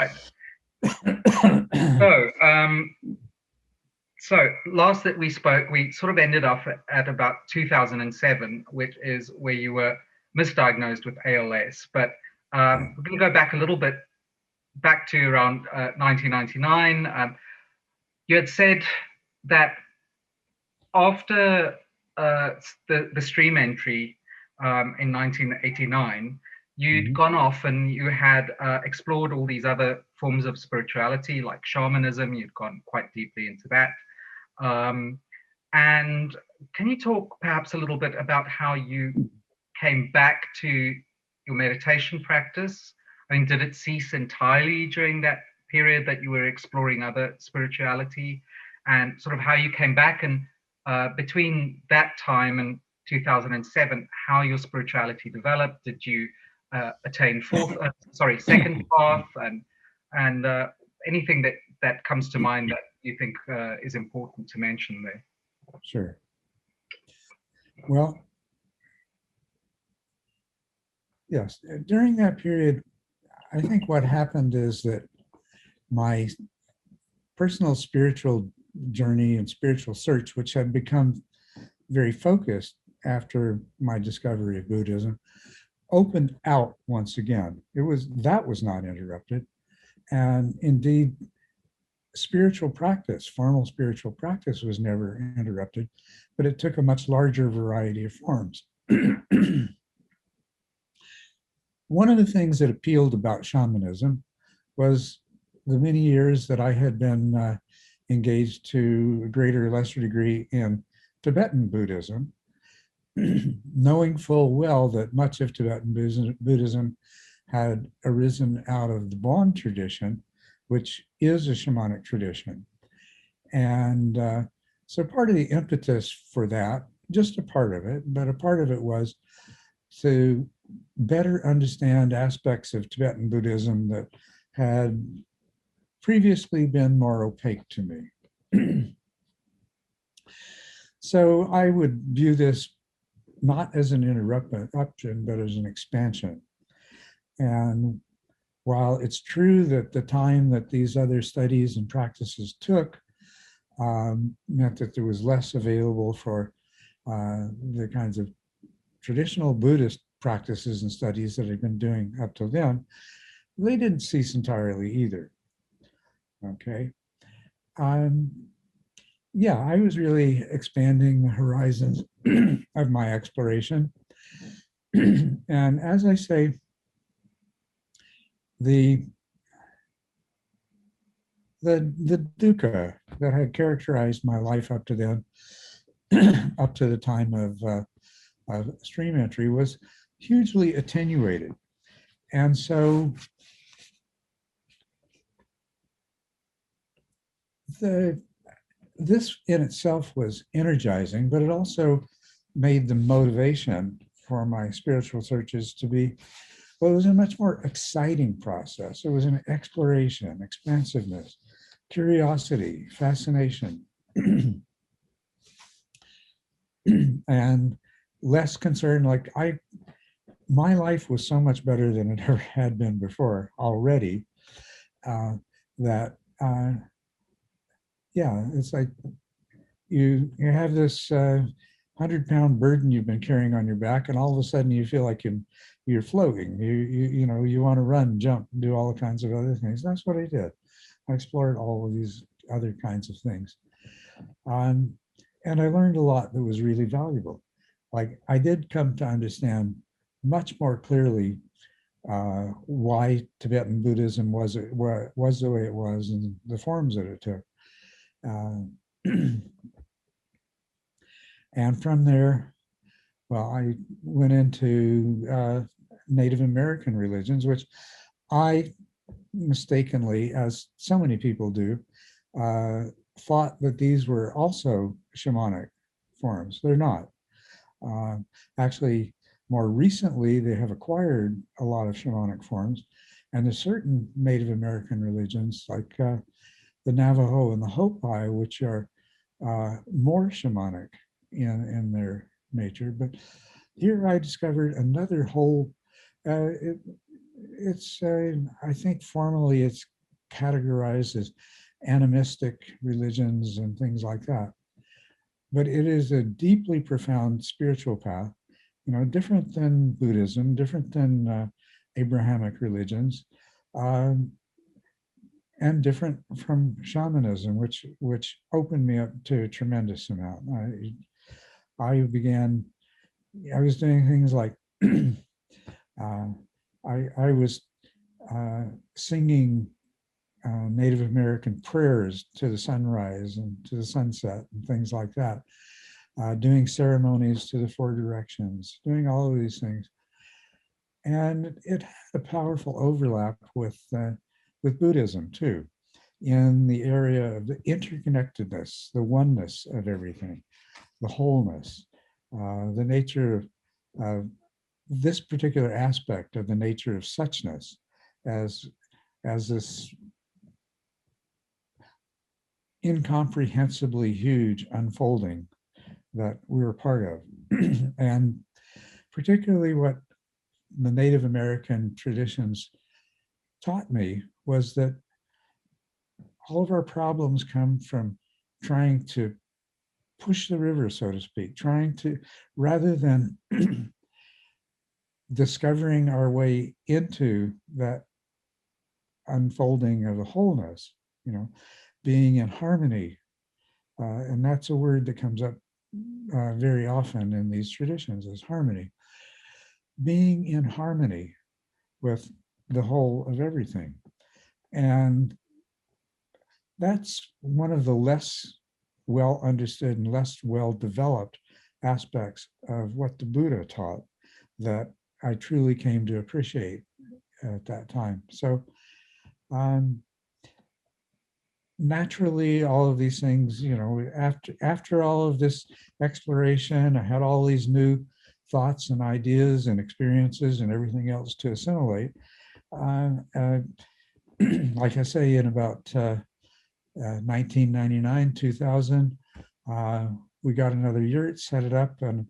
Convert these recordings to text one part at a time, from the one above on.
Right. So, so last that we spoke, we sort of ended up at about 2007, which is where you were misdiagnosed with ALS. But we're going to go back a little bit, back to around 1999. You had said that after the stream entry in 1989, you'd gone off and you had explored all these other forms of spirituality like shamanism. You'd gone quite deeply into that. And can you talk perhaps a little bit about how you came back to your meditation practice? I mean, did it cease entirely during that period that you were exploring other spirituality, and sort of how you came back, and between that time and 2007, how your spirituality developed? Did you attain second path, and anything that comes to mind that you think is important to mention there? Sure. Well, yes, during that period, I think what happened is that my personal spiritual journey and spiritual search, which had become very focused after my discovery of Buddhism, opened out once again. That was not interrupted. And indeed, spiritual practice, formal spiritual practice, was never interrupted, but it took a much larger variety of forms. One of the things that appealed about shamanism was the many years that I had been engaged to a greater or lesser degree in Tibetan Buddhism, knowing full well that much of Tibetan Buddhism had arisen out of the Bon tradition, which is a shamanic tradition. And so part of the impetus for that, just a part of it, but a part of it was to better understand aspects of Tibetan Buddhism that had previously been more opaque to me. So I would view this not as an interruption, but as an expansion. And while it's true that the time that these other studies and practices took meant that there was less available for the kinds of traditional Buddhist practices and studies that I've been doing up till then, they didn't cease entirely either. Okay. Yeah, I was really expanding the horizons of my exploration. And as I say, the dukkha that had characterized my life up to then, up to the time of stream entry, was hugely attenuated. And so this in itself was energizing, but it also made the motivation for my spiritual searches to be, well, it was a much more exciting process. It was an exploration, expansiveness, curiosity, fascination, and less concern. Like my life was so much better than it ever had been before already, that yeah, it's like you have this 100-pound burden you've been carrying on your back, and all of a sudden you feel like you're floating. You want to run, jump, do all kinds of other things. That's what I did. I explored all of these other kinds of things, and I learned a lot that was really valuable. Like, I did come to understand much more clearly why Tibetan Buddhism was the way it was, and the forms that it took. And from there, well, I went into Native American religions, which I mistakenly, as so many people do, thought that these were also shamanic forms. They're not. Actually, more recently, they have acquired a lot of shamanic forms, and there's certain Native American religions like the Navajo and the Hopi, which are more shamanic in their nature. But here I discovered another whole, I think formally it's categorized as animistic religions and things like that. But it is a deeply profound spiritual path, different than Buddhism, different than Abrahamic religions, um, and different from shamanism, which opened me up to a tremendous amount. I began, I was doing things like uh, I was singing Native American prayers to the sunrise and to the sunset and things like that, doing ceremonies to the four directions, doing all of these things. And it had a powerful overlap with Buddhism too, in the area of the interconnectedness, the oneness of everything, the wholeness, the nature of this particular aspect of the nature of suchness as this incomprehensibly huge unfolding that we were part of. And particularly what the Native American traditions taught me was that all of our problems come from trying to push the river, so to speak, trying to, rather than discovering our way into that unfolding of the wholeness, being in harmony. And that's a word that comes up very often in these traditions is harmony. Being in harmony with the whole of everything. And that's one of the less well understood and less well developed aspects of what the Buddha taught that I truly came to appreciate at that time. So naturally, all of these things, after all of this exploration, I had all these new thoughts and ideas and experiences and everything else to assimilate. Like I say, in about 1999, 2000, we got another yurt, set it up, and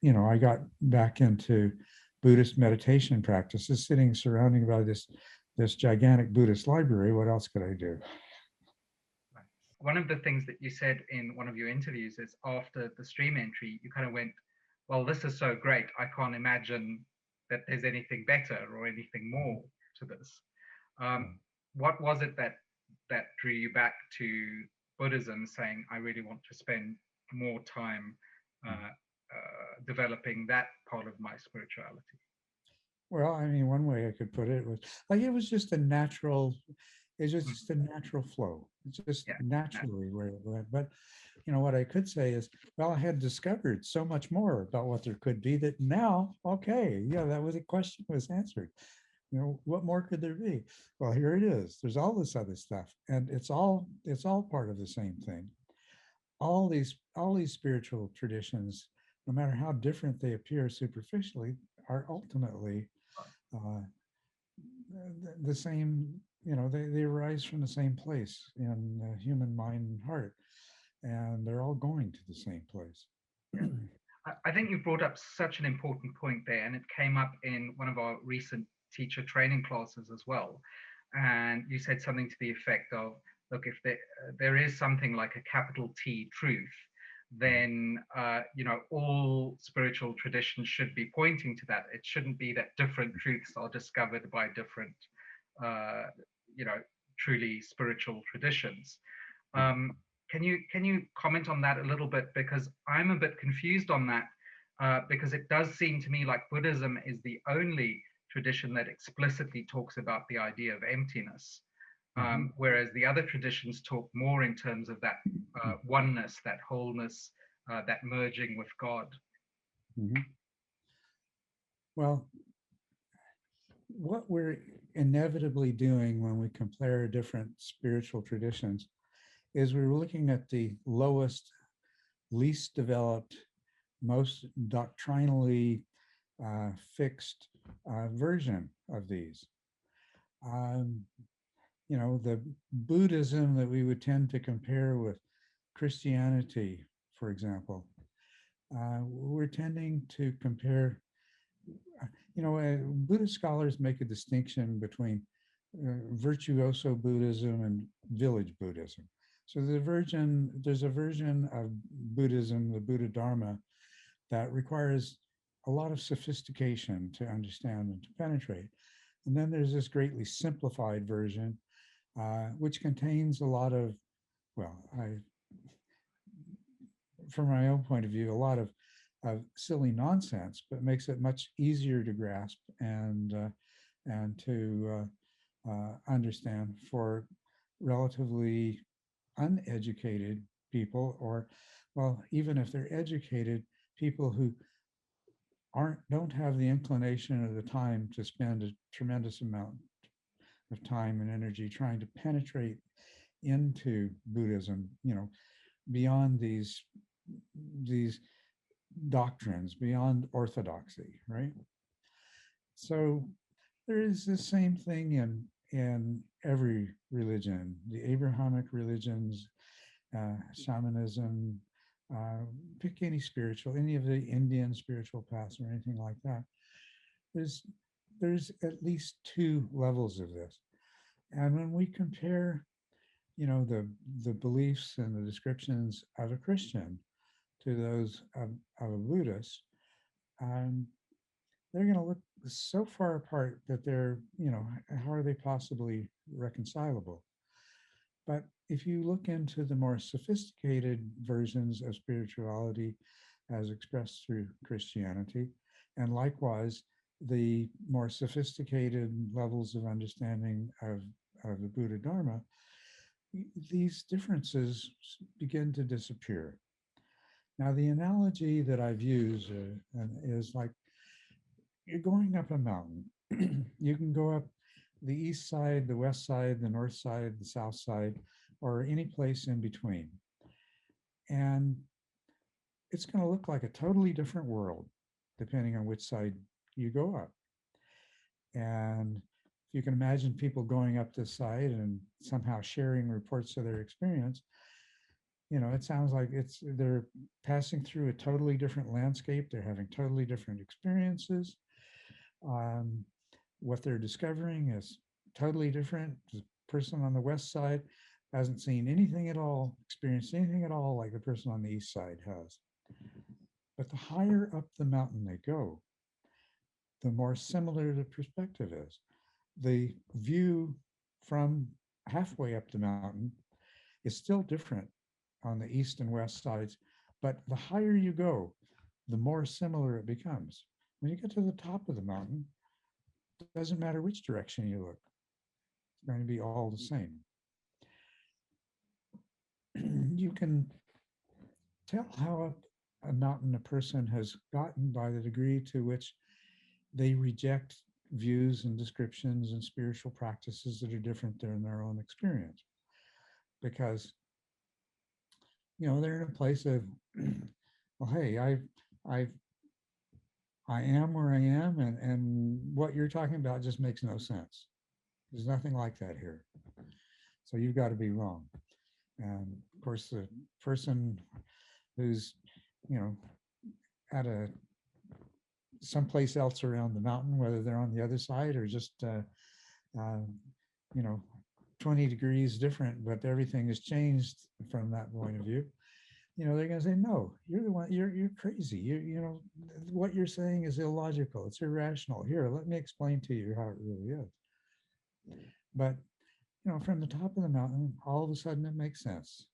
I got back into Buddhist meditation practices, sitting surrounded by this gigantic Buddhist library. What else could I do? One of the things that you said in one of your interviews is after the stream entry, you kind of went, well, this is so great. I can't imagine that there's anything better or anything more to this. What was it that drew you back to Buddhism, saying, I really want to spend more time developing that part of my spirituality? Well, I mean, one way I could put it was like it was just a natural, it's just a natural flow. It's just naturally where it went. But what I could say is, well, I had discovered so much more about what there could be that now, okay, yeah, that was a question was answered. What more could there be? Well, here it is. There's all this other stuff, and it's all part of the same thing. All these spiritual traditions, no matter how different they appear superficially, are ultimately the same. They arise from the same place in the human mind and heart, and they're all going to the same place. I think you brought up such an important point there, and it came up in one of our recent teacher training classes as well. And you said something to the effect of, look, if there is something like a capital T truth, then all spiritual traditions should be pointing to that. It shouldn't be that different truths are discovered by different truly spiritual traditions. Can you comment on that a little bit, because I'm a bit confused on that, because it does seem to me like Buddhism is the only tradition that explicitly talks about the idea of emptiness, whereas the other traditions talk more in terms of that oneness, that wholeness, that merging with God. Well, what we're inevitably doing when we compare different spiritual traditions is we're looking at the lowest, least developed, most doctrinally fixed version of these. The Buddhism that we would tend to compare with Christianity, for example, we're tending to compare. Buddhist scholars make a distinction between virtuoso Buddhism and village Buddhism. So there's a version of Buddhism, the Buddha Dharma, that requires a lot of sophistication to understand and to penetrate. And then there's this greatly simplified version, which contains a lot of, well, from my own point of view, a lot of silly nonsense, but makes it much easier to grasp and to understand for relatively uneducated people, or, well, even if they're educated, people who don't have the inclination or the time to spend a tremendous amount of time and energy trying to penetrate into Buddhism, beyond these doctrines, beyond orthodoxy, right? So there is the same thing in every religion, the Abrahamic religions, shamanism, pick any spiritual, any of the Indian spiritual paths or anything like that. There's at least two levels of this. And when we compare, the beliefs and the descriptions of a Christian to those of a Buddhist, they're going to look so far apart that they're, how are they possibly reconcilable? But if you look into the more sophisticated versions of spirituality as expressed through Christianity, and likewise the more sophisticated levels of understanding of the Buddha Dharma, these differences begin to disappear. Now, the analogy that I've used is like you're going up a mountain. You can go up the east side, the west side, the north side, the south side, or any place in between. And it's going to look like a totally different world, depending on which side you go up. And if you can imagine people going up this side and somehow sharing reports of their experience, it sounds like they're passing through a totally different landscape. They're having totally different experiences. What they're discovering is totally different. The person on the west side hasn't seen anything at all, experienced anything at all like the person on the east side has. But the higher up the mountain they go, the more similar the perspective is. The view from halfway up the mountain is still different on the east and west sides, but the higher you go, the more similar it becomes. When you get to the top of the mountain, it doesn't matter which direction you look, it's going to be all the same. You can tell how up a mountain a person has gotten by the degree to which they reject views and descriptions and spiritual practices that are different than their own experience. Because, they're in a place of, well, hey, I am where I am, and what you're talking about just makes no sense. There's nothing like that here. So you've got to be wrong. And of course, the person who's, at someplace else around the mountain, whether they're on the other side or just, 20 degrees different, but everything has changed from that point of view. They're going to say, no, you're the one, you're crazy. What you're saying is illogical. It's irrational. Here, let me explain to you how it really is. But, from the top of the mountain, all of a sudden it makes sense.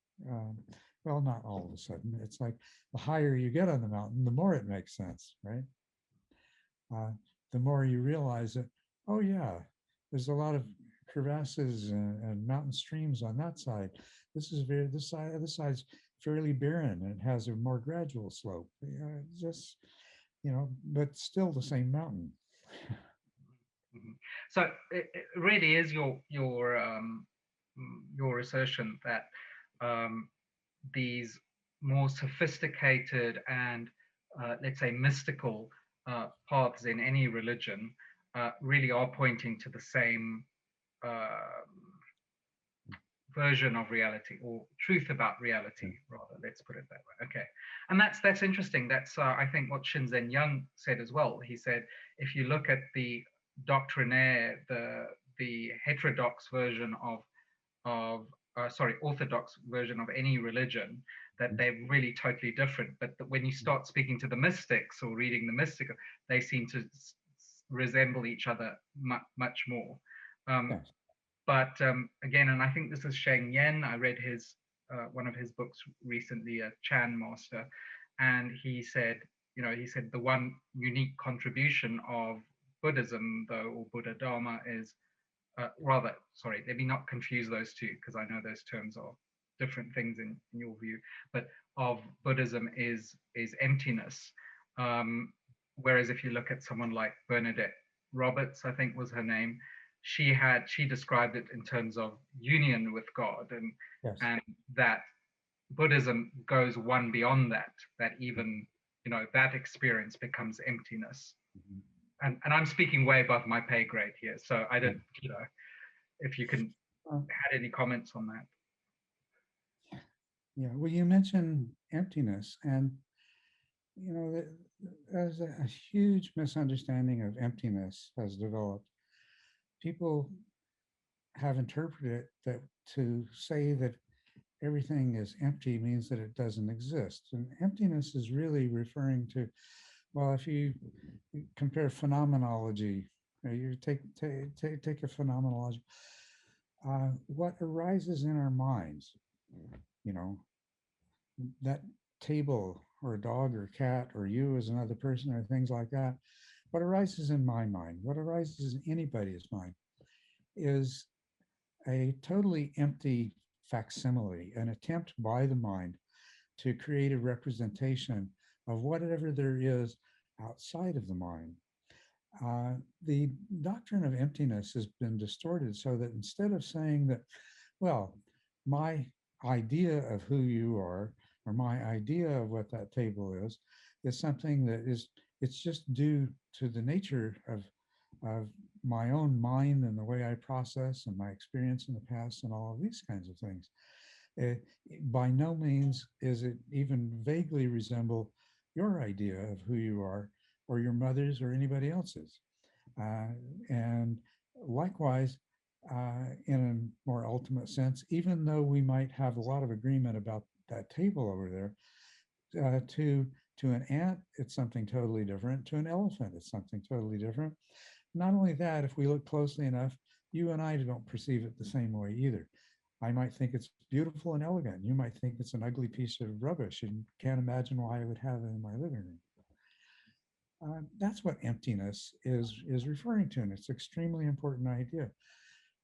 Well, not all of a sudden. It's like the higher you get on the mountain, the more it makes sense, right? The more you realize that, oh yeah, there's a lot of crevasses and mountain streams on that side. This side's fairly barren and it has a more gradual slope. But still the same mountain. So it really is your assertion that these more sophisticated and let's say mystical paths in any religion really are pointing to the same version of reality, or truth about reality, rather. Let's put it that way. Okay, and that's interesting. That's I think what Shinzen Young said as well. He said if you look at the doctrinaire, the heterodox version of orthodox version of any religion, that they're really totally different. But when you start speaking to the mystics or reading the mystic, they seem to resemble each other much more. Yes. But again, and I think this is Sheng Yen. I read his one of his books recently, a Chan master, and he said, he said the one unique contribution of Buddhism, though, or Buddha Dharma, is let me not confuse those two, because I know those terms are different things in your view, but of Buddhism is emptiness. Whereas if you look at someone like Bernadette Roberts, I think was her name, she described it in terms of union with God, Yes. and that Buddhism goes one beyond that even, that experience becomes emptiness. Mm-hmm. And I'm speaking way above my pay grade here, so I don't, if you can add any comments on that. Yeah, well, you mentioned emptiness, and there's a huge misunderstanding of emptiness has developed. People have interpreted that to say that everything is empty means that it doesn't exist. And emptiness is really referring to, well, if you compare phenomenology, you take a phenomenology, what arises in our minds, that table or a dog or cat or you as another person or things like that, what arises in my mind, what arises in anybody's mind is a totally empty facsimile, an attempt by the mind to create a representation of whatever there is outside of the mind. The doctrine of emptiness has been distorted so that instead of saying that, well, my idea of who you are or my idea of what that table is something that it's just due to the nature of my own mind and the way I process and my experience in the past and all of these kinds of things. By no means is it even vaguely resemble your idea of who you are or your mother's or anybody else's. And likewise, in a more ultimate sense, even though we might have a lot of agreement about that table over there, to an ant, it's something totally different. To an elephant, it's something totally different. Not only that, if we look closely enough, you and I don't perceive it the same way either. I might think it's beautiful and elegant. You might think it's an ugly piece of rubbish and can't imagine why I would have it in my living room. That's what emptiness is referring to, and it's an extremely important idea.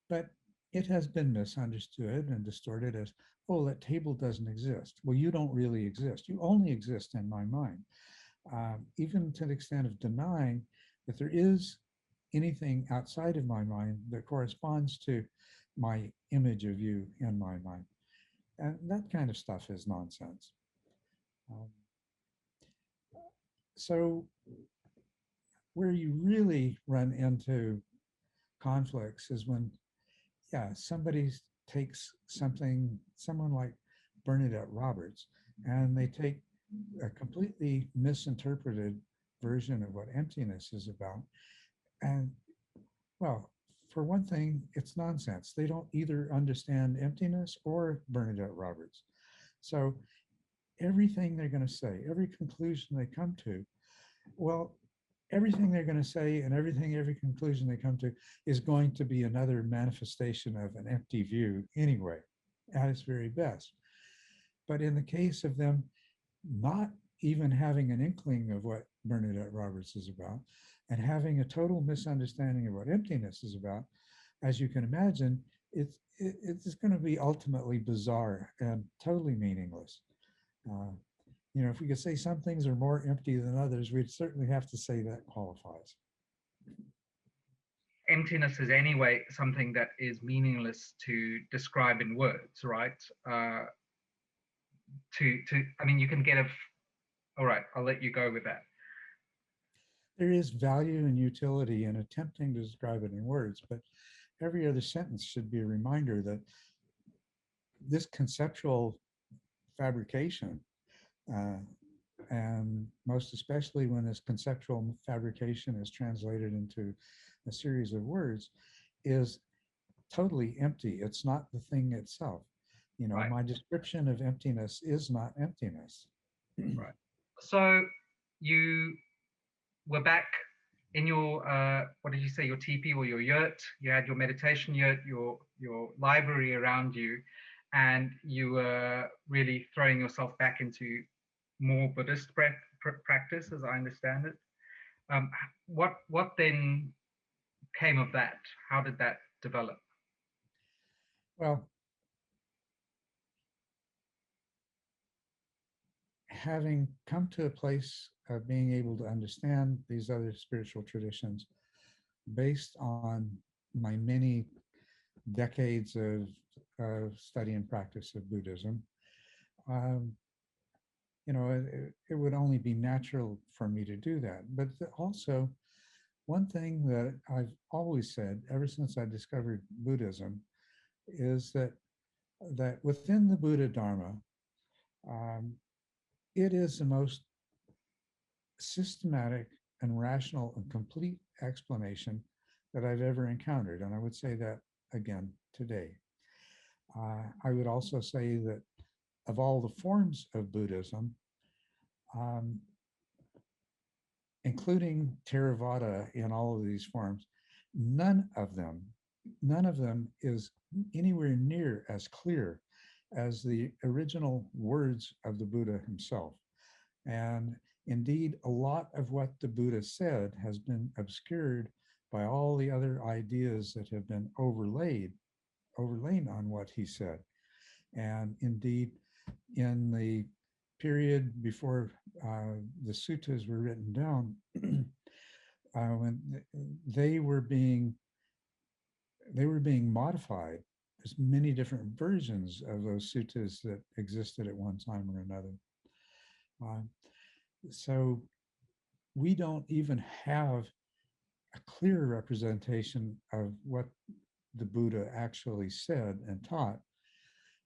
But it has been misunderstood and distorted as, oh, that table doesn't exist. Well, you don't really exist. You only exist in my mind. Even to the extent of denying that there is anything outside of my mind that corresponds to my image of you in my mind. And that kind of stuff is nonsense. So where you really run into conflicts is when, somebody takes someone like Bernadette Roberts, and they take a completely misinterpreted version of what emptiness is about. And well, for one thing, it's nonsense. They don't either understand emptiness or Bernadette Roberts. So everything they're going to say, every conclusion they come to, well, everything they're going to say and every conclusion they come to is going to be another manifestation of an empty view anyway, at its very best. But in the case of them not even having an inkling of what Bernadette Roberts is about and having a total misunderstanding of what emptiness is about, as you can imagine, it's going to be ultimately bizarre and totally meaningless. If we could say some things are more empty than others, we'd certainly have to say that qualifies. Emptiness is anyway something that is meaningless to describe in words, right? I mean, you can get all right, I'll let you go with that. There is value and utility in attempting to describe it in words, but every other sentence should be a reminder that this conceptual fabrication, and most especially when this conceptual fabrication is translated into a series of words, is totally empty. It's not the thing itself. You know, Right. my description of emptiness is not emptiness. Right. So you were back in your what did you say, your teepee or your yurt? You had your meditation yurt, your library around you, and you were really throwing yourself back into more Buddhist practice, as I understand it. What then came of that? How did that develop? Well, having come to a place of being able to understand these other spiritual traditions based on my many decades of study and practice of Buddhism, um, you know, it would only be natural for me to do that. But also, one thing that I've always said ever since I discovered Buddhism is that within the Buddha Dharma, um, it is the most systematic and rational and complete explanation that I've ever encountered. And I would say that again today. I would also say that of all the forms of Buddhism, um, including Theravada in all of these forms, none of them, none of them is anywhere near as clear as the original words of the Buddha himself. And indeed, a lot of what the Buddha said has been obscured by all the other ideas that have been overlain on what he said. And indeed, in the period before the suttas were written down, when they were being modified. There's many different versions of those suttas that existed at one time or another. Uh, so we don't even have a clear representation of what the Buddha actually said and taught.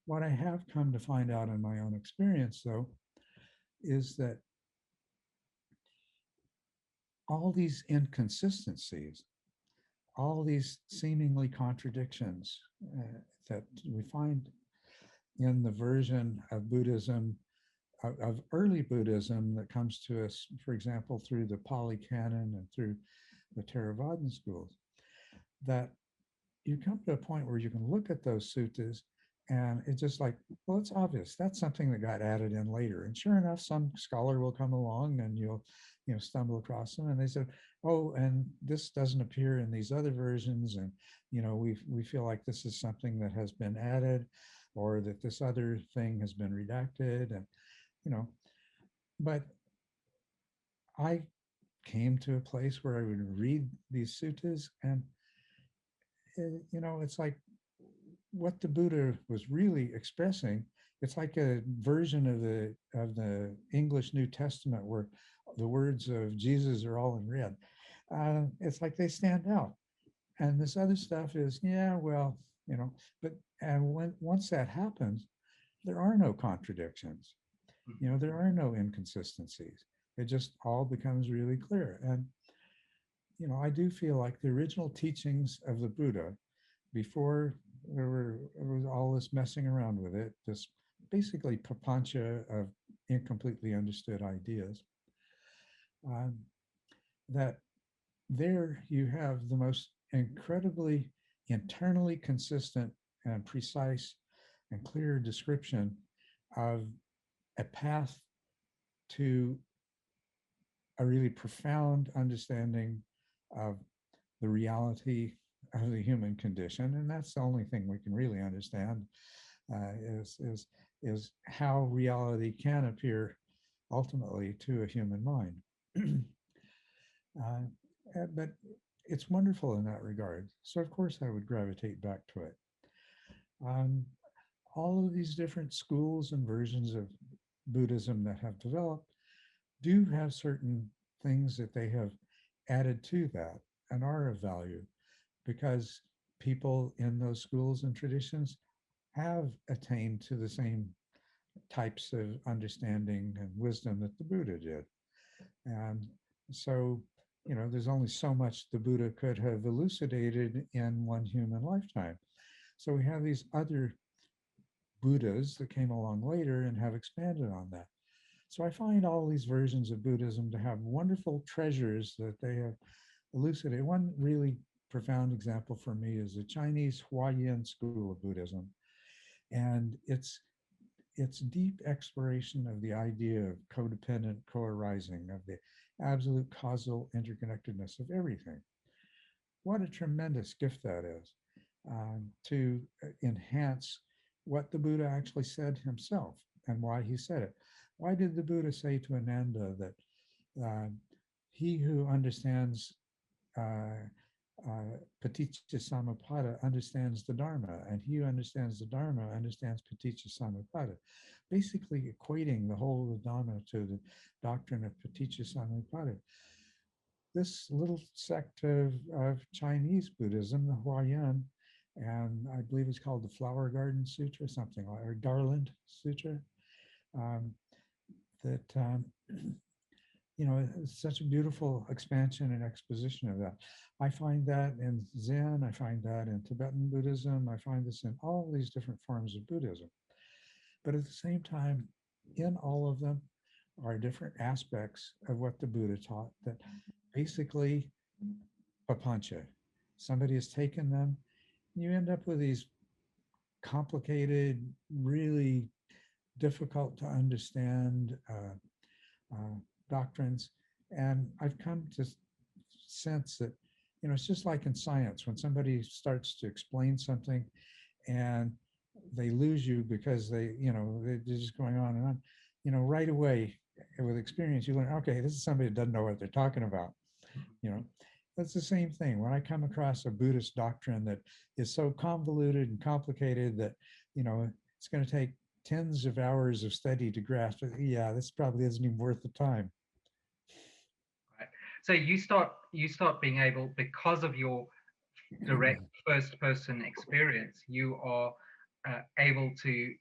What I have come to find out in my own experience, though, is that all these inconsistencies, all these seemingly contradictions that we find in the version of Buddhism, of early Buddhism that comes to us, for example, through the Pali Canon and through the Theravadin schools, that you come to a point where you can look at those suttas and it's just like, well, it's obvious. That's something that got added in later. And sure enough, some scholar will come along and you'll, stumble across them. And they said, oh, and this doesn't appear in these other versions. And, we feel like this is something that has been added or that this other thing has been redacted. And, but I came to a place where I would read these suttas and it's like what the Buddha was really expressing. It's like a version of the English New Testament where the words of Jesus are all in red. It's like they stand out, and this other stuff is well, but and once that happens, there are no contradictions. There are no inconsistencies. It just all becomes really clear. And I do feel like the original teachings of the Buddha, before there was all this messing around with it, this basically papancha of incompletely understood ideas, um, that there you have the most incredibly internally consistent and precise and clear description of a path to a really profound understanding of the reality of the human condition, and that's the only thing we can really understand is how reality can appear ultimately to a human mind. uh, but it's wonderful in that regard. So of course I would gravitate back to it. Um, all of these different schools and versions of Buddhism that have developed do have certain things that they have added to that and are of value, because people in those schools and traditions have attained to the same types of understanding and wisdom that the Buddha did. And so there's only so much the Buddha could have elucidated in one human lifetime. So we have these other Buddhas that came along later and have expanded on that. So I find all these versions of Buddhism to have wonderful treasures that they have elucidated. One really profound example for me is the Chinese Huayan school of Buddhism. And it's deep exploration of the idea of codependent co-arising, of the absolute causal interconnectedness of everything. What a tremendous gift that is, to enhance what the Buddha actually said himself and why he said it. Why did the Buddha say to Ananda that he who understands Paticca Samuppada understands the Dharma, and he who understands the Dharma understands Paticca Samuppada, basically equating the whole of the Dharma to the doctrine of Paticca Samuppada. This little sect of Chinese Buddhism, the Huayan, and I believe it's called the Flower Garden Sutra, something like, or Garland Sutra, um, that it's such a beautiful expansion and exposition of that. I find that in Zen, I find that in Tibetan Buddhism, I find this in all these different forms of Buddhism. But at the same time, in all of them are different aspects of what the Buddha taught that basically papancha. Somebody has taken them, and you end up with these complicated, really difficult to understand doctrines. And I've come to sense that, it's just like in science, when somebody starts to explain something and they lose you because they're just going on and on, right away with experience, you learn, okay, this is somebody that doesn't know what they're talking about. That's the same thing. When I come across a Buddhist doctrine that is so convoluted and complicated that, it's going to take tens of hours of study to grasp it. Yeah, this probably isn't even worth the time. Right. So you start being able, because of your direct first person experience, you are able to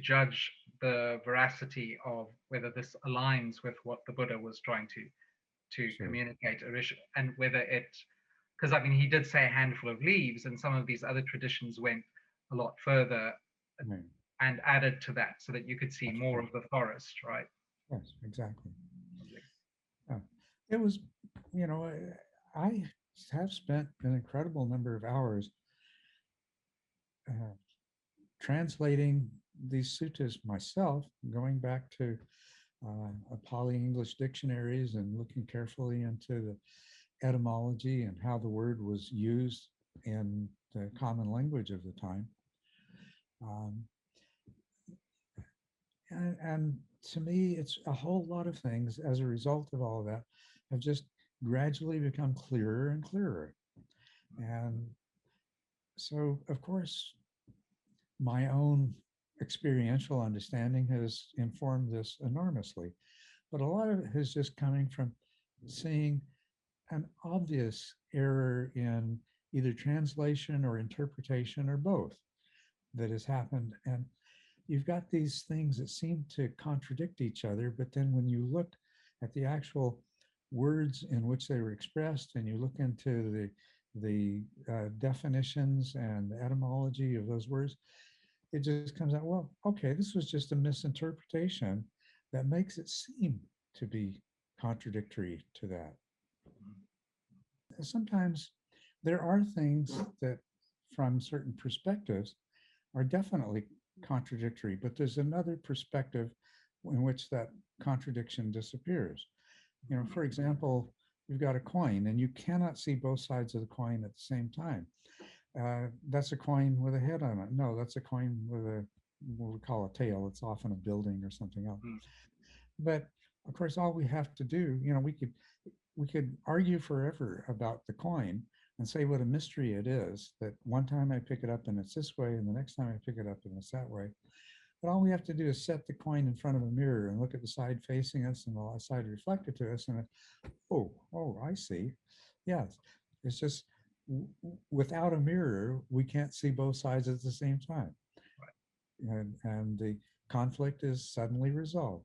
judge the veracity of whether this aligns with what the Buddha was trying to Sure. communicate, and whether it, because I mean he did say a handful of leaves, and some of these other traditions went a lot further Right. and added to that so that you could see more of the forest, right? Yes, exactly. Yeah. It was, I have spent an incredible number of hours translating these suttas myself, going back to Pali English dictionaries and looking carefully into the etymology and how the word was used in the common language of the time. And to me, it's a whole lot of things as a result of all of that have just gradually become clearer and clearer. And so, of course, my own experiential understanding has informed this enormously. But a lot of it is just coming from seeing an obvious error in either translation or interpretation or both that has happened. And you've got these things that seem to contradict each other, but then when you look at the actual words in which they were expressed and you look into the definitions and the etymology of those words, it just comes out, well, okay, this was just a misinterpretation that makes it seem to be contradictory to that. Sometimes there are things that from certain perspectives are definitely contradictory, but there's another perspective in which that contradiction disappears. For example, you've got a coin and you cannot see both sides of the coin at the same time. That's a coin with a head on it. No, that's a coin with what we call a tail. It's often a building or something else. But of course, all we have to do, we could argue forever about the coin and say what a mystery it is, that one time I pick it up and it's this way, and the next time I pick it up and it's that way. But all we have to do is set the coin in front of a mirror and look at the side facing us and the side reflected to us, and I see. Yes, it's just without a mirror, we can't see both sides at the same time. And the conflict is suddenly resolved.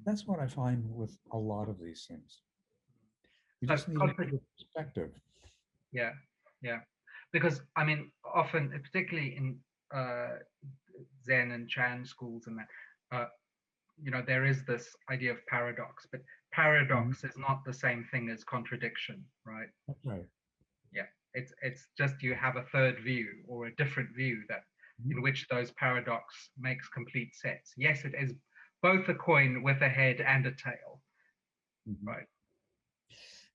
That's what I find with a lot of these things. You So just need a perspective. yeah, yeah. Because I mean, often, particularly in Zen and Chan schools and that, there is this idea of paradox, but paradox is not the same thing as contradiction, right? That's right. Yeah, it's just you have a third view or a different view that in which those paradox makes complete sense. Yes, it is both a coin with a head and a tail, right?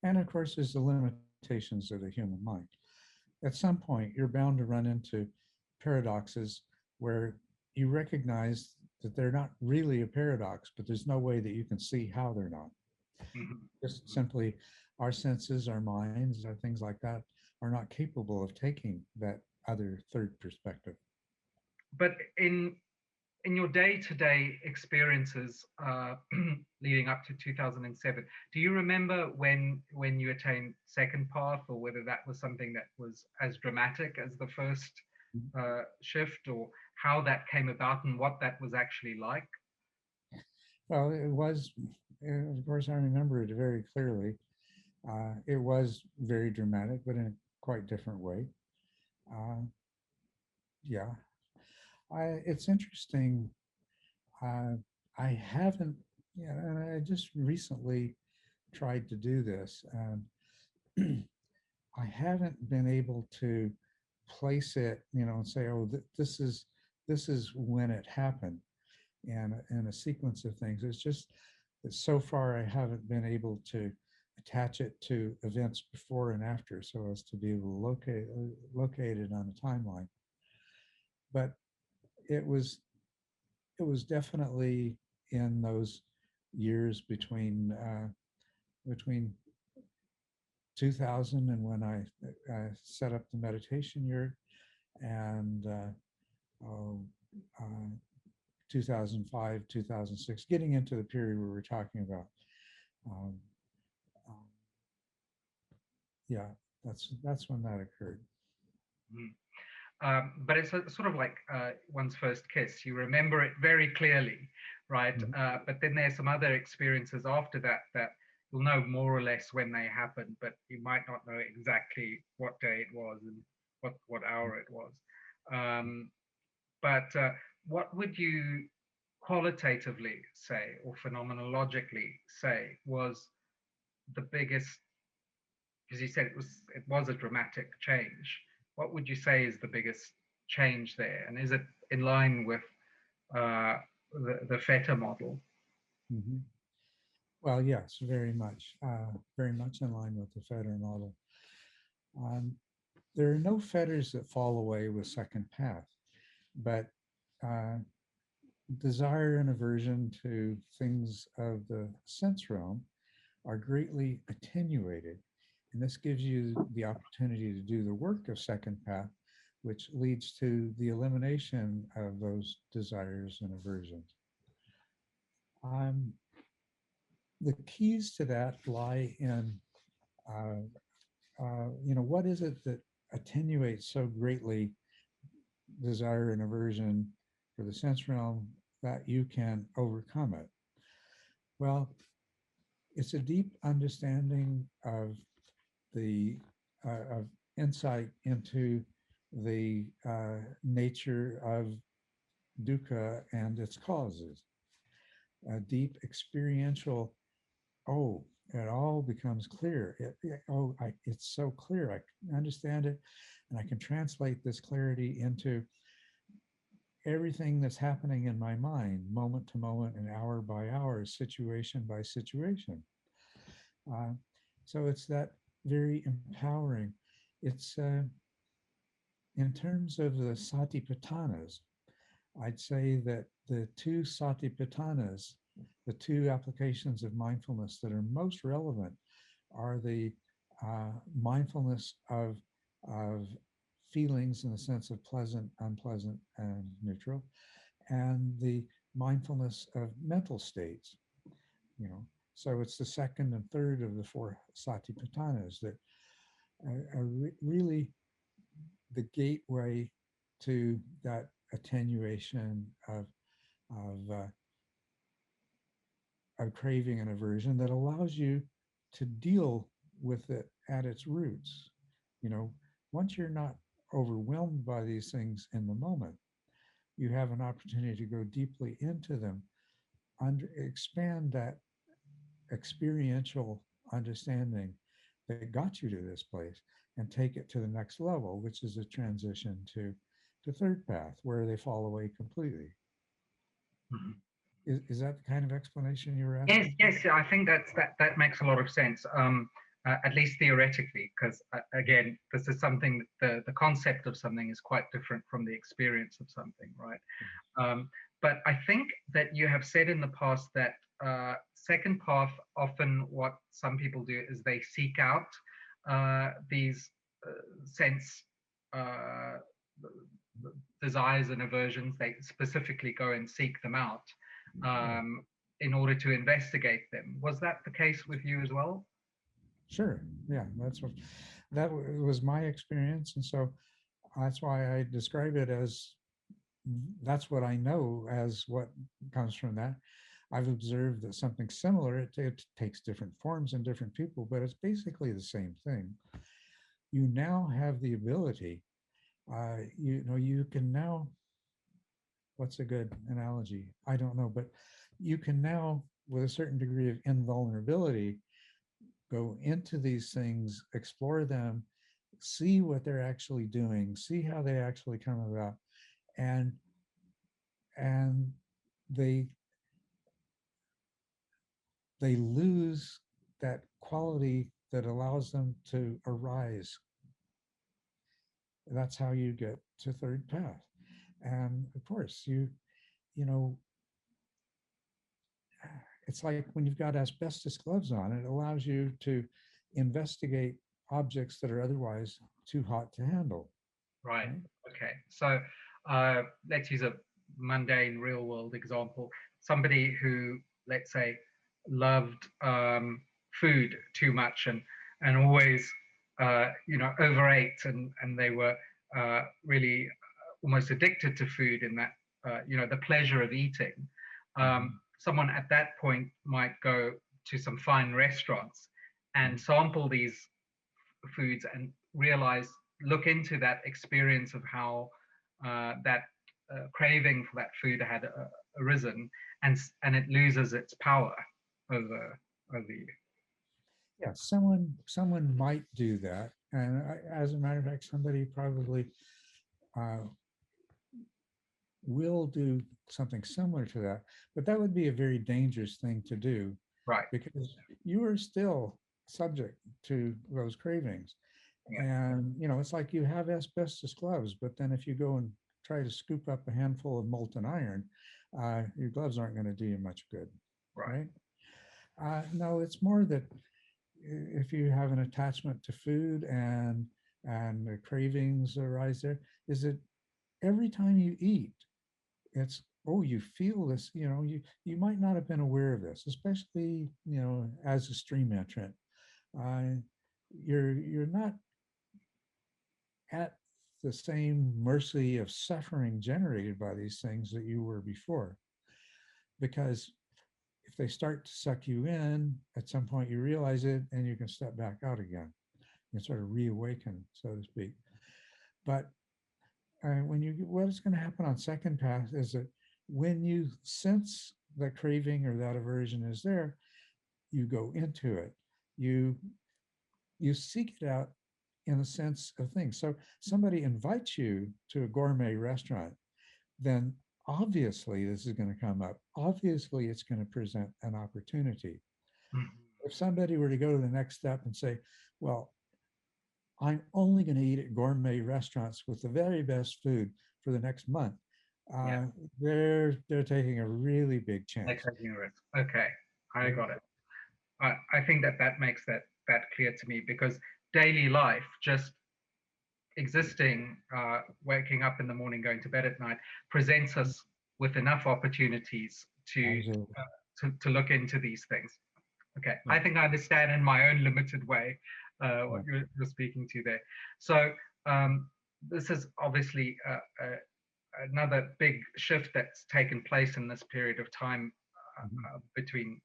And of course, there's the limitations of the human mind. At some point, you're bound to run into paradoxes where you recognize that they're not really a paradox, but there's no way that you can see how they're not. Just simply our senses, our minds, or things like that are not capable of taking that other third perspective. But in your day-to-day experiences leading up to 2007, do you remember when you attained second path, or whether that was something that was as dramatic as the first shift, or how that came about and what that was actually like? Well, it was, of course, I remember it very clearly. It was very dramatic, but in a quite different way. Uh, yeah, it's interesting. Uh, I haven't, yeah, and I just recently tried to do this, and I haven't been able to place it, and say, oh, this is when it happened, and a sequence of things. It's just that so far I haven't been able to attach it to events before and after, so as to be able to locate it on a timeline. But it was it was definitely in those years between 2000 and when I set up the meditation year, and oh, uh, 2005, 2006, getting into the period where we're talking about. Um, um, yeah, that's when that occurred. Mm. But it's sort of like one's first kiss. You remember it very clearly, right? But then there's some other experiences after that that you'll know more or less when they happened, but you might not know exactly what day it was and what hour it was. But what would you qualitatively say or phenomenologically say was the biggest, because you said it was a dramatic change. What would you say is the biggest change there, and is it in line with the Feta model? Mm-hmm. Well, yes, very much in line with the Fetter model. Um, there are no fetters that fall away with second path, but uh, desire and aversion to things of the sense realm are greatly attenuated. And this gives you the opportunity to do the work of second path, which leads to the elimination of those desires and aversions. Um, the keys to that lie in, what is it that attenuates so greatly desire and aversion for the sense realm that you can overcome it? Well, it's a deep understanding of the of insight into the nature of dukkha and its causes. A deep experiential, oh, it all becomes clear. It's so clear. I can understand it, and I can translate this clarity into everything that's happening in my mind, moment to moment and hour by hour, situation by situation. Uh, so it's that very empowering. It's in terms of the Satipatthanas, I'd say that the two Satipatthanas, the two applications of mindfulness that are most relevant, are the mindfulness of feelings in the sense of pleasant, unpleasant, and neutral, and the mindfulness of mental states. So it's the second and third of the four Satipatthanas that are really the gateway to that attenuation of, uh, of craving and aversion that allows you to deal with it at its roots. You know, once you're not overwhelmed by these things in the moment, you have an opportunity to go deeply into them, expand that experiential understanding that got you to this place, and take it to the next level, which is a transition to third path, where they fall away completely. Mhm. Is that the kind of explanation you were Yes, asking? yes, I think that makes a lot of sense. At least theoretically, because again, this is something, the concept of something is quite different from the experience of something, right? But I think that you have said in the past that second path, often what some people do is they seek out these sense uh, desires and aversions. They specifically go and seek them out in order to investigate them. Was that the case with you as well? Sure. Yeah, that was my experience, and so that's why I describe it as, that's what I know as what comes from that. I've observed that something similar, it takes different forms in different people, but it's basically the same thing. You now have the ability, you can now, what's a good analogy? I don't know, but you can now, with a certain degree of invulnerability, go into these things, explore them, see what they're actually doing, see how they actually come about, and and they they lose that quality that allows them to arise. That's how you get to third path. And of course, you know, it's like when you've got asbestos gloves on, it allows you to investigate objects that are otherwise too hot to handle. Right. Right? Okay. So let's use a mundane real world example. Somebody who, let's say, loved food too much and always, overate, and they were really almost addicted to food in that, the pleasure of eating. Someone at that point might go to some fine restaurants and sample these foods and realize, look into that experience of how that craving for that food had arisen, and it loses its power over you. Yeah, someone might do that, and as a matter of fact, somebody probably uh, will do something similar to that. But that would be a very dangerous thing to do, Right. because you are still subject to those cravings. Yeah. And it's like you have asbestos gloves, but then if you go and try to scoop up a handful of molten iron, your gloves aren't going to do you much good, Right. right? No, it's more that if you have an attachment to food and the cravings arise there, is that every time you eat, it's, oh, you feel this, you might not have been aware of this, especially as a stream entrant. uh, you're not at the same mercy of suffering generated by these things that you were before, because if they start to suck you in, at some point you realize it and you can step back out again and sort of reawaken, so to speak. But what's going to happen on second path is that when you sense that craving or that aversion is there, you go into it. You seek it out in the sense of things. So somebody invites you to a gourmet restaurant, then obviously this is going to come up. Obviously, it's going to present an opportunity. Mhm. If somebody were to go to the next step and say, well, I'm only going to eat at gourmet restaurants with the very best food for the next month, Yeah. uh, they're taking a really big They're chance. taking a risk. Okay, I Right? got it. I think that makes that clear to me, because daily life, just existing, waking up in the morning, going to bed at night, presents us with enough opportunities Absolutely. to look into these things. Okay, Yeah. I think I understand in my own limited way Yeah. what you're speaking to there. So this is obviously another big shift that's taken place in this period of time Mhm. between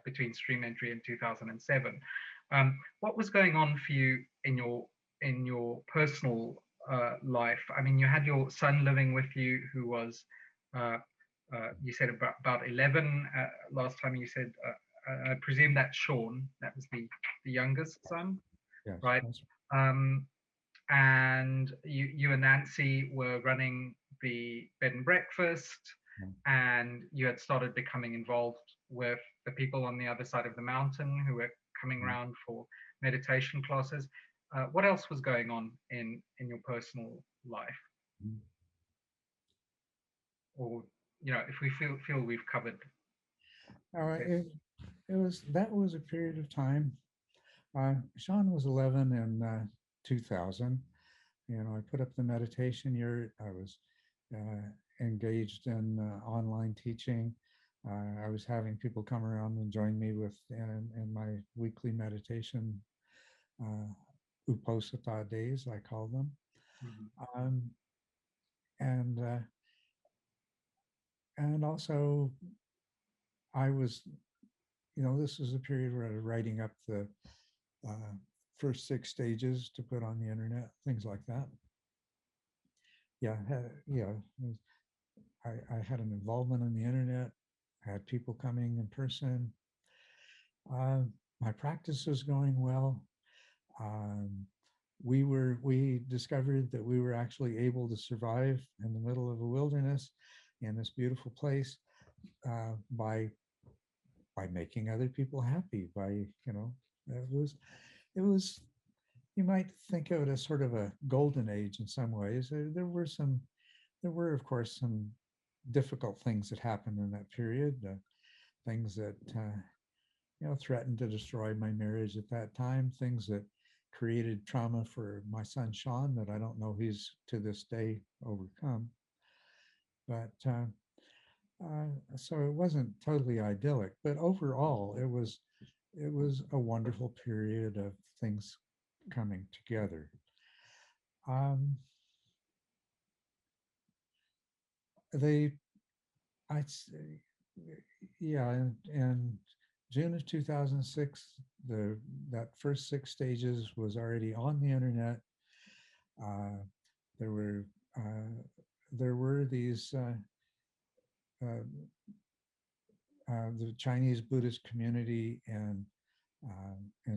between stream entry and 2007. What was going on for you in your personal life? I mean, you had your son living with you, who was uh, you said about 11 last time. You said I presume that's Sean. That was the youngest son, Yes, right? Um, and you and Nancy were running the bed and breakfast, yeah. and you had started becoming involved with the people on the other side of the mountain who were coming Yeah. around for meditation classes. What else was going on in your personal life? Mhm. Or if we feel we've covered this. That was a period of time. Sean was 11 in 2000. I put up the meditation year. I was engaged in online teaching. I was having people come around and join me in my weekly meditation uh, uposatha days, I call them. Mhm. Um, and and also I was, this was a period where I was writing up the uh, first 6 stages to put on the internet, things like that. Yeah, yeah. I had an involvement in the internet. I had people coming in person. My practice was going well. Um, we discovered that we were actually able to survive in the middle of a wilderness in this beautiful place by making other people happy. It was you might think of it as sort of a golden age in some ways. There were of course some difficult things that happened in that period, things that threatened to destroy my marriage at that time, things that created trauma for my son Sean that I don't know he's to this day overcome. But so it wasn't totally idyllic, but overall it was a wonderful period of things coming together. Um, they, I'd say, yeah, in June of 2006, that first 6 stages was already on the internet. Uh, there were there were these uh, the Chinese Buddhist community in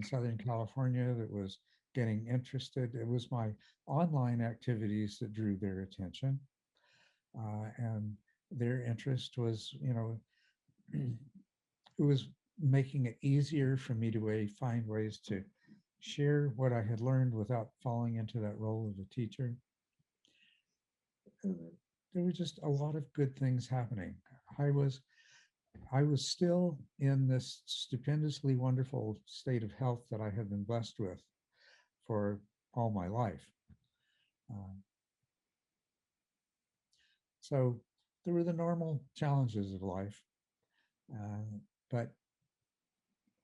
Southern California that was getting interested. It was my online activities that drew their attention, and their interest was, it was making it easier for me to find ways to share what I had learned without falling into that role of a teacher. There were just a lot of good things happening. I was I was still in this stupendously wonderful state of health that I had been blessed with for all my life. Um, so there were the normal challenges of life, uh, but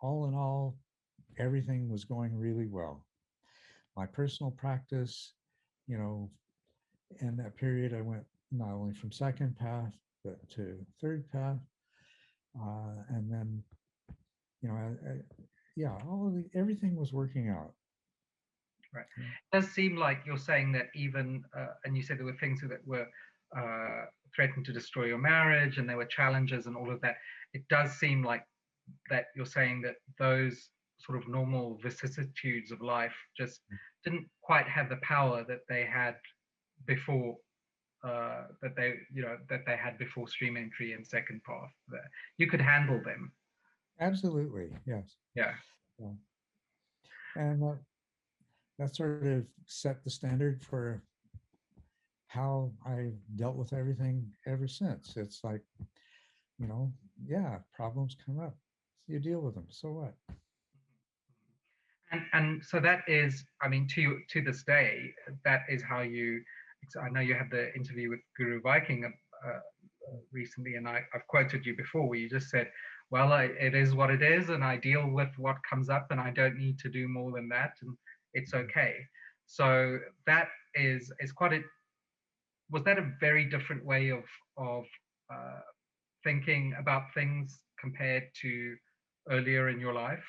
all in all, everything was going really well. My personal practice, you know, in that period, I went not only from second path, but to third path. And then, yeah, everything was working out. Right. It does seem like you're saying that even, and you said there were things that were threatened to destroy your marriage, and there were challenges and all of that. It does seem like that you're saying that those sort of normal vicissitudes of life just didn't quite have the power that they had before, that they had before stream entry and second path. That you could handle them. Absolutely, yes. Yeah. Yeah. And that sort of set the standard for how I dealt with everything ever since. It's like, yeah, problems come up. You deal with them. So what? And so that is, I mean, to this day, that is how you. I know you had the interview with Guru Viking recently, and I've quoted you before, where you just said, "Well, it is what it is, and I deal with what comes up, and I don't need to do more than that, and it's okay." So that is quite a. Was that a very different way of uh, thinking about things compared to earlier in your life?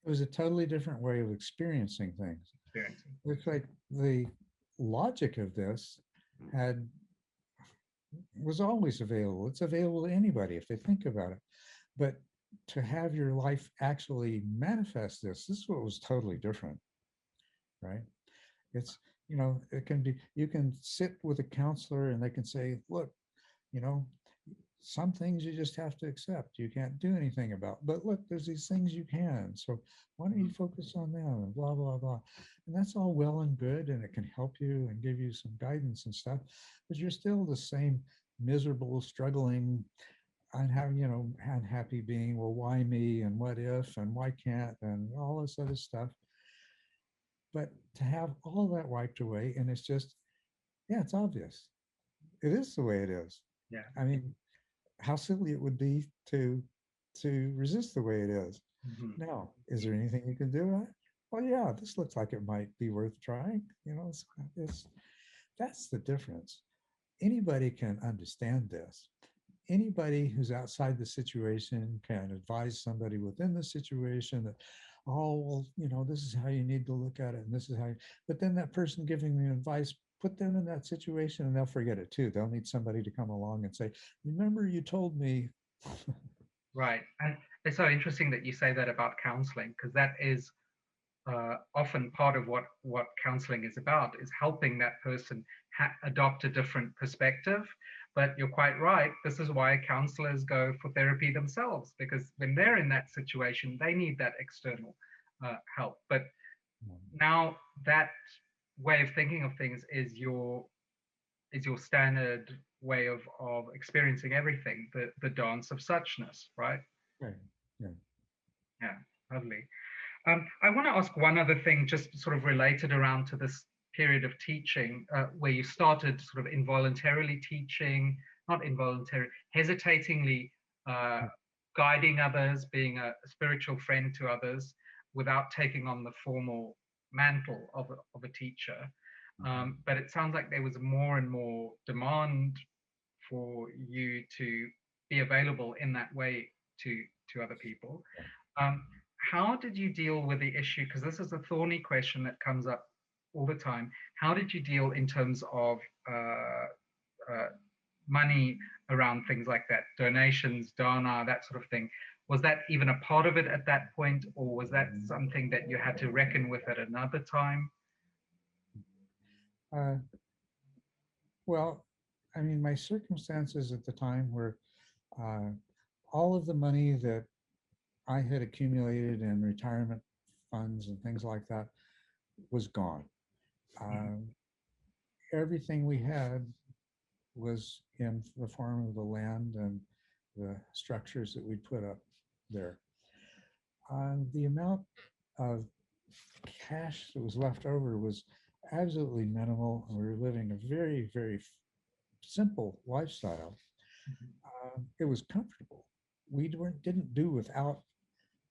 It was a totally different way of experiencing things. experiencing. It's like the logic of this had was always available. It's available to anybody if they think about it. But to have your life actually manifest this is what was totally different, right? It's, it can be, you can sit with a counselor and they can say, look, you know, some things you just have to accept. You can't do anything about. But look, there's these things you can. So why don't you focus on them and blah, blah, blah. And that's all well and good. And it can help you and give you some guidance and stuff. But you're still the same miserable, struggling, unhappy being. Well, why me? And what if? And why can't? And all this other stuff. But to have all that wiped away, and it's just, yeah, it's obvious. It is the way it is. Yeah. I mean, how silly it would be to resist the way it is. Mm-hmm. Now, is there anything you can do? Well, yeah, this looks like it might be worth trying. That's the difference. Anybody can understand this. Anybody who's outside the situation can advise somebody within the situation that, oh, well, this is how you need to look at it, and this is how you, but then that person giving me advice, put them in that situation and they'll forget it too. They'll need somebody to come along and say, remember you told me. Right. And it's so interesting that you say that about counseling, because that is often part of what counseling is about, is helping that person adopt a different perspective. But you're quite right. This is why counselors go for therapy themselves, because when they're in that situation, they need that external help. But now that way of thinking of things is your standard way of experiencing everything, the dance of suchness, right? Right. Yeah. Yeah, lovely. I want to ask one other thing, just sort of related around to this period of teaching, where you started sort of involuntarily teaching, not involuntary, hesitatingly guiding others, being a spiritual friend to others without taking on the formal mantle of a teacher. But it sounds like there was more and more demand for you to be available in that way to other people. How did you deal with the issue? Because this is a thorny question that comes up all the time. How did you deal in terms of money around things like that, donations, dana, that sort of thing? Was that even a part of it at that point, or was that something that you had to reckon with at another time? Well, I mean, my circumstances at the time were uh, all of the money that I had accumulated in retirement funds and things like that was gone. Um, Everything we had was in the form of the land and the structures that we put up there. The amount of cash that was left over was absolutely minimal, and we were living a very, very simple lifestyle. It was comfortable. We didn't do without.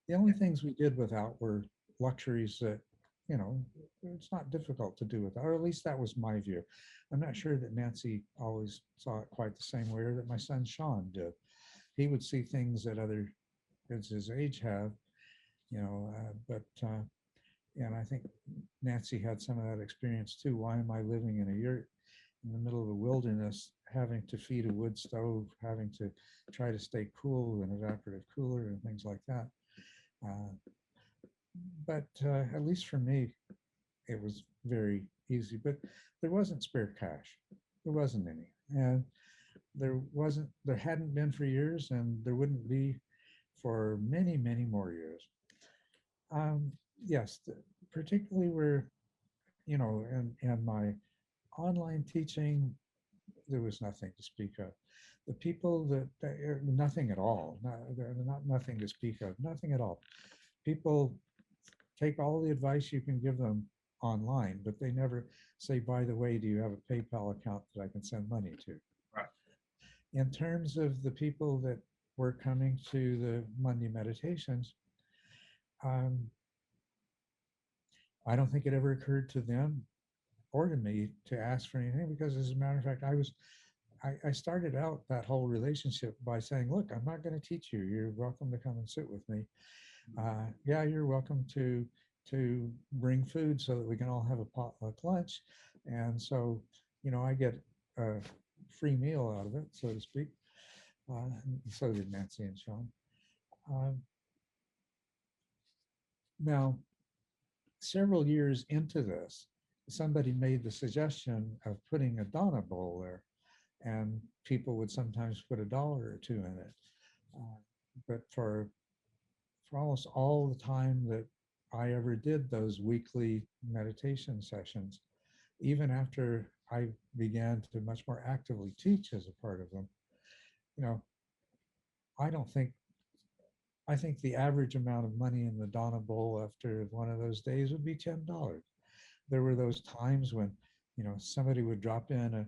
The only things we did without were luxuries that, it's not difficult to do without, or at least that was my view. I'm not sure that Nancy always saw it quite the same way, or that my son Sean did. He would see things that other kids his age have, and I think Nancy had some of that experience too. Why am I living in a yurt in the middle of the wilderness, having to feed a wood stove, having to try to stay cool in an evaporative cooler and things like that? But at least for me, it was very easy. But there wasn't spare cash. There wasn't any. And there hadn't been for years, and there wouldn't be for many, many more years. Yes, particularly where, and my online teaching, there was nothing to speak of. The people that nothing at all, not nothing to speak of, nothing at all. People take all the advice you can give them online, but they never say, by the way, do you have a PayPal account that I can send money to? Right. In terms of the people that were coming to the Monday meditations, um, I don't think it ever occurred to them or to me to ask for anything, because as a matter of fact, I started out that whole relationship by saying, look, I'm not going to teach you. You're welcome to come and sit with me. Yeah, you're welcome to bring food so that we can all have a potluck lunch. And so, I get a free meal out of it, so to speak. So did Nancy and Sean. Um, Now, several years into this, somebody made the suggestion of putting a Donna bowl there, and people would sometimes put $1 or two in it. Uh, but for almost all the time that I ever did those weekly meditation sessions, even after I began to much more actively teach as a part of them, you know, I don't think I think the average amount of money in the Donna bowl after one of those days would be $10. There were those times when, somebody would drop in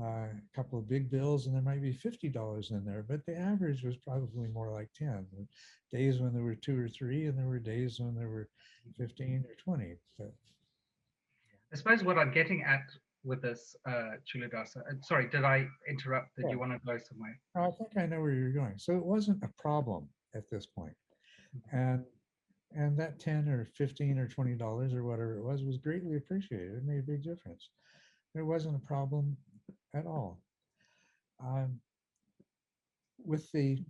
a couple of big bills and there might be $50 in there, but the average was probably more like 10. Days when there were two or three, and there were days when there were 15 or 20. So, I suppose what I'm getting at with this, Culadasa, sorry, did I interrupt? Did you yeah, want to go somewhere? I think I know where you're going. So it wasn't a problem at this point. And and that 10 or 15 or $20 or whatever it was greatly appreciated. It made a big difference. It wasn't a problem at all. Um, with the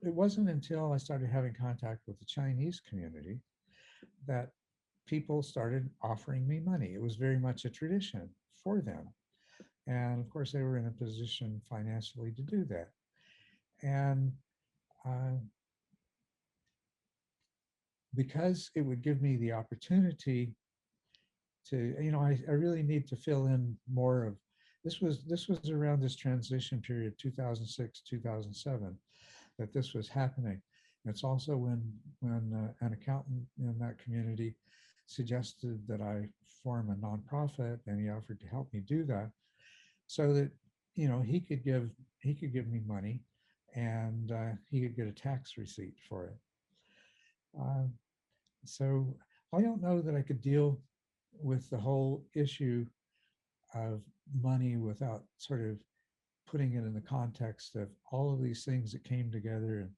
It wasn't until I started having contact with the Chinese community that people started offering me money. It was very much a tradition for them. And of course, they were in a position financially to do that. And uh, because it would give me the opportunity to, I really need to fill in more of this was around this transition period, 2006, 2007, that this was happening. It's also when an accountant in that community suggested that I form a nonprofit, and he offered to help me do that, so that he could give me money, and he could get a tax receipt for it. Uh, so I don't know that I could deal with the whole issue of money without sort of putting it in the context of all of these things that came together, and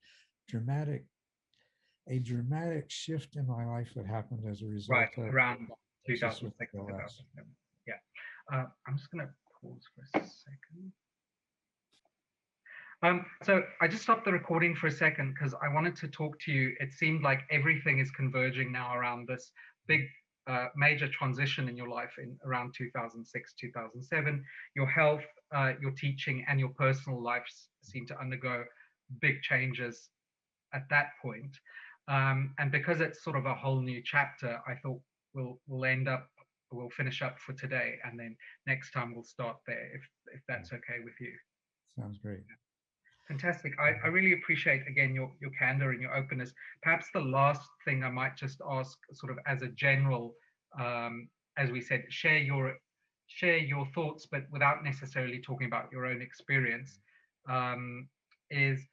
dramatic a dramatic shift in my life that happened as a Right, result of around this with 2006, ALS. 2007. Yeah. I'm just going to pause for a second. So I just stopped the recording for a second because I wanted to talk to you. It seemed like everything is converging now around this big major transition in your life in around 2006, 2007. Your health, your teaching, and your personal lives seem to undergo big changes at that point. And because it's sort of a whole new chapter, I thought we'll finish up for today, and then next time we'll start there, if that's okay with you. Sounds great. Fantastic. I really appreciate, again, your candor and your openness. Perhaps the last thing I might just ask, sort of as a general, as we said, share your thoughts, but without necessarily talking about your own experience, is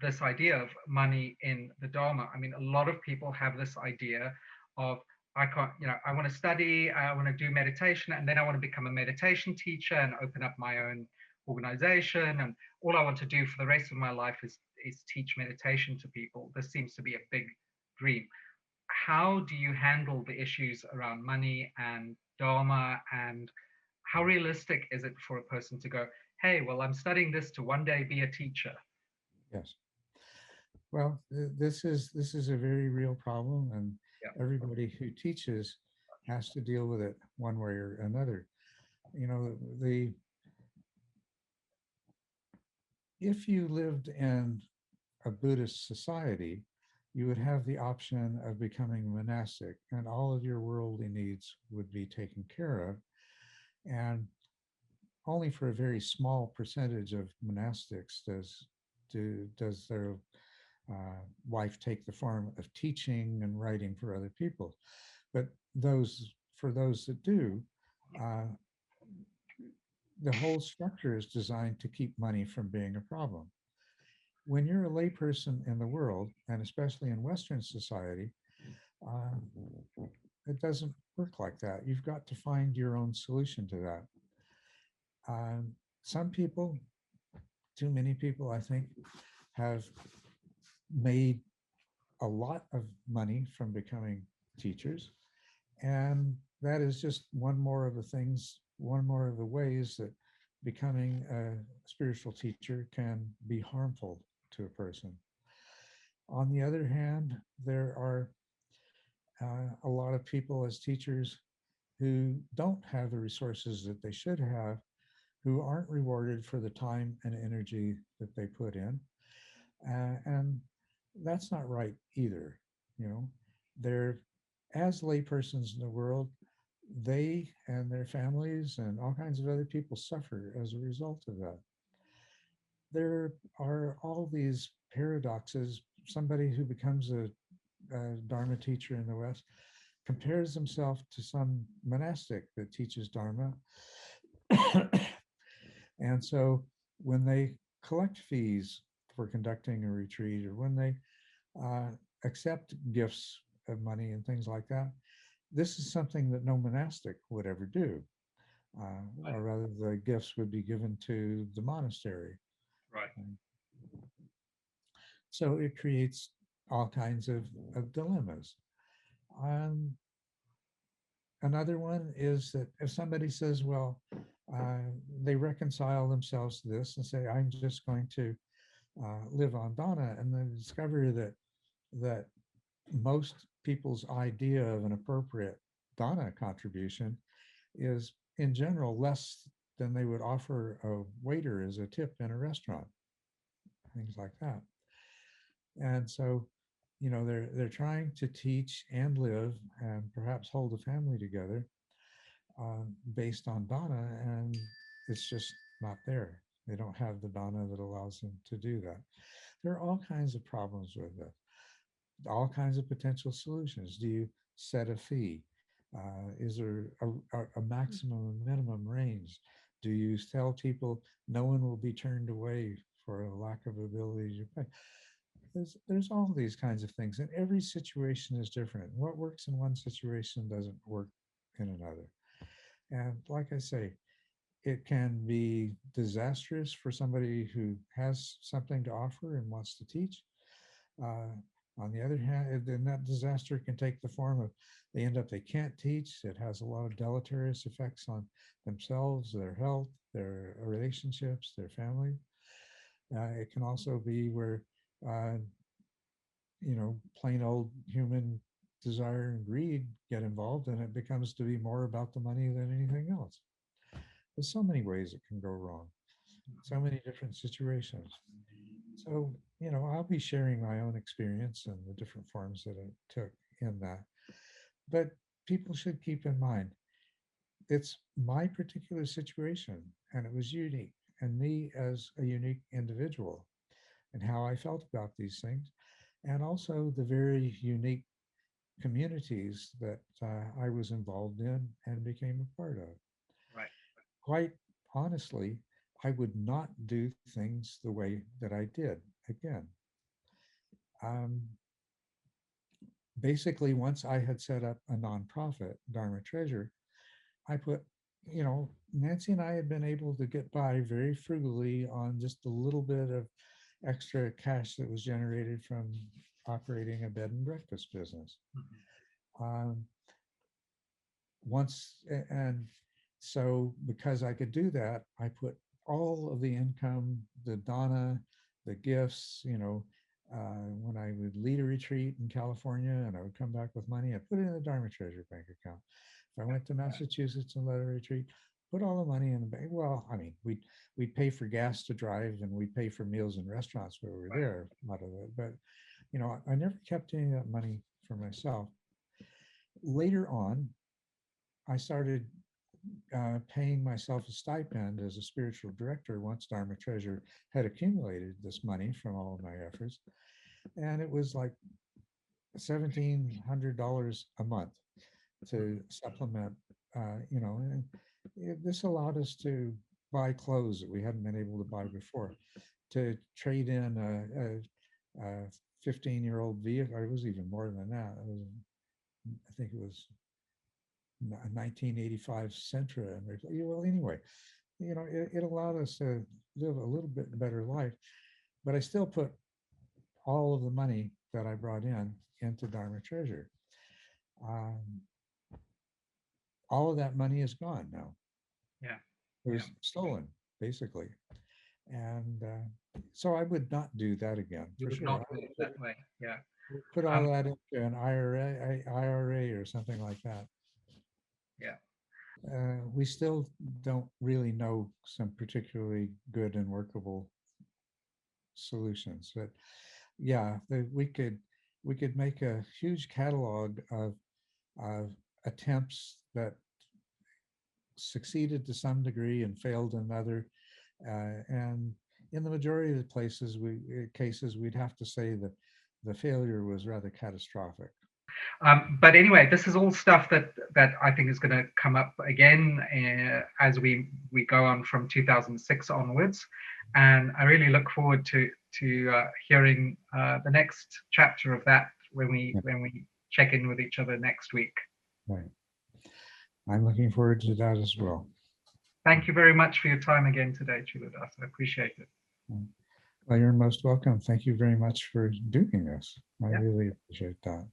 this idea of money in the Dharma. I mean, a lot of people have this idea of, I can't, I want to study, I want to do meditation, and then I want to become a meditation teacher and open up my own organization, and all I want to do for the rest of my life is teach meditation to people. This seems to be a big dream. How do you handle the issues around money and Dharma, and how realistic is it for a person to go, hey, well, I'm studying this to one day be a teacher? Yes. Well, this is a very real problem, and Yeah. everybody who teaches has to deal with it one way or another. The if you lived in a Buddhist society, you would have the option of becoming monastic, and all of your worldly needs would be taken care of. And only for a very small percentage of monastics does their life take the form of teaching and writing for other people. But for those that do, uh, the whole structure is designed to keep money from being a problem. When you're a layperson in the world, and especially in Western society, uh, it doesn't work like that. You've got to find your own solution to that. Some people, too many people, I think, have made a lot of money from becoming teachers. And that is just one more of the things, one more of the ways that becoming a spiritual teacher can be harmful to a person. On the other hand, there are a lot of people as teachers who don't have the resources that they should have, who aren't rewarded for the time and energy that they put in. And that's not right either. You know, they're, as laypersons in the world, they and their families and all kinds of other people suffer as a result of that. There are all these paradoxes. Somebody who becomes a Dharma teacher in the West compares himself to some monastic that teaches Dharma. And so when they collect fees for conducting a retreat, or when they accept gifts of money and things like that, this is something that no monastic would ever do. Or rather, the gifts would be given to the monastery. Right. So it creates all kinds of dilemmas. Another one is that if somebody says, well, they reconcile themselves to this and say, I'm just going to live on dana, and then discover that most people's idea of an appropriate dana contribution is in general less than they would offer a waiter as a tip in a restaurant, things like that. And so, you know, they're trying to teach and live and perhaps hold a family together based on dana, and it's just not there. They don't have the dana that allows them to do that. There are all kinds of problems with it, all kinds of potential solutions. Do you set a fee? Is there a maximum and minimum range? Do you tell people no one will be turned away for a lack of ability to pay? There's all these kinds of things, and every situation is different. What works in one situation doesn't work in another. And like I say, it can be disastrous for somebody who has something to offer and wants to teach. Uh, on the other hand, then that disaster can take the form of they can't teach. It has a lot of deleterious effects on themselves, their health, their relationships, their family. It can also be where, you know, plain old human desire and greed get involved, and it becomes to be more about the money than anything else. There's so many ways it can go wrong, so many different situations. So, you know, I'll be sharing my own experience and the different forms that it took in that. But people should keep in mind, it's my particular situation, and it was unique, and me as a unique individual, and how I felt about these things, and also the very unique communities that I was involved in and became a part of. Right. Quite honestly, I would not do things the way that I did again. Um, Basically, once I had set up a nonprofit, Dharma Treasure, I put, you know, Nancy and I had been able to get by very frugally on just a little bit of extra cash that was generated from operating a bed and breakfast business. Mm-hmm. And so because I could do that, I put all of the income, the dana, the gifts, you know, when I would lead a retreat in California and I would come back with money, I put it in the Dharma Treasure bank account. If I went to Massachusetts and led a retreat, put all the money in the bank. Well, I mean, we'd pay for gas to drive, and we'd pay for meals in restaurants where we were there, a lot of it. But, you know, I never kept any of that money for myself. Later on, I started paying myself a stipend as a spiritual director once Dharma Treasure had accumulated this money from all of my efforts. And it was like $1,700 a month to supplement, you know, and this allowed us to buy clothes that we hadn't been able to buy before, to trade in a 15-year-old vehicle. It was even more than that. I think it was a 1985 Sentra. And well, anyway, you know, it allowed us to live a little bit better life. But I still put all of the money that I brought into Dharma Treasure. All of that money is gone now. Yeah. It was stolen, basically. And so I would not do that again, You for would sure. not do it that way. Yeah. Put all that into an IRA or something like that. Yeah. We still don't really know some particularly good and workable solutions, but yeah, we could make a huge catalog of attempts that succeeded to some degree and failed in other, and in the majority of the cases we'd have to say that the failure was rather catastrophic. But anyway, this is all stuff that I think is going to come up again as we go on from 2006 onwards, and I really look forward to hearing the next chapter of that when we check in with each other next week. Right. I'm looking forward to that as well. Thank you very much for your time again today, Culadasa. I appreciate it. Well, you're most welcome. Thank you very much for doing this. I really appreciate that.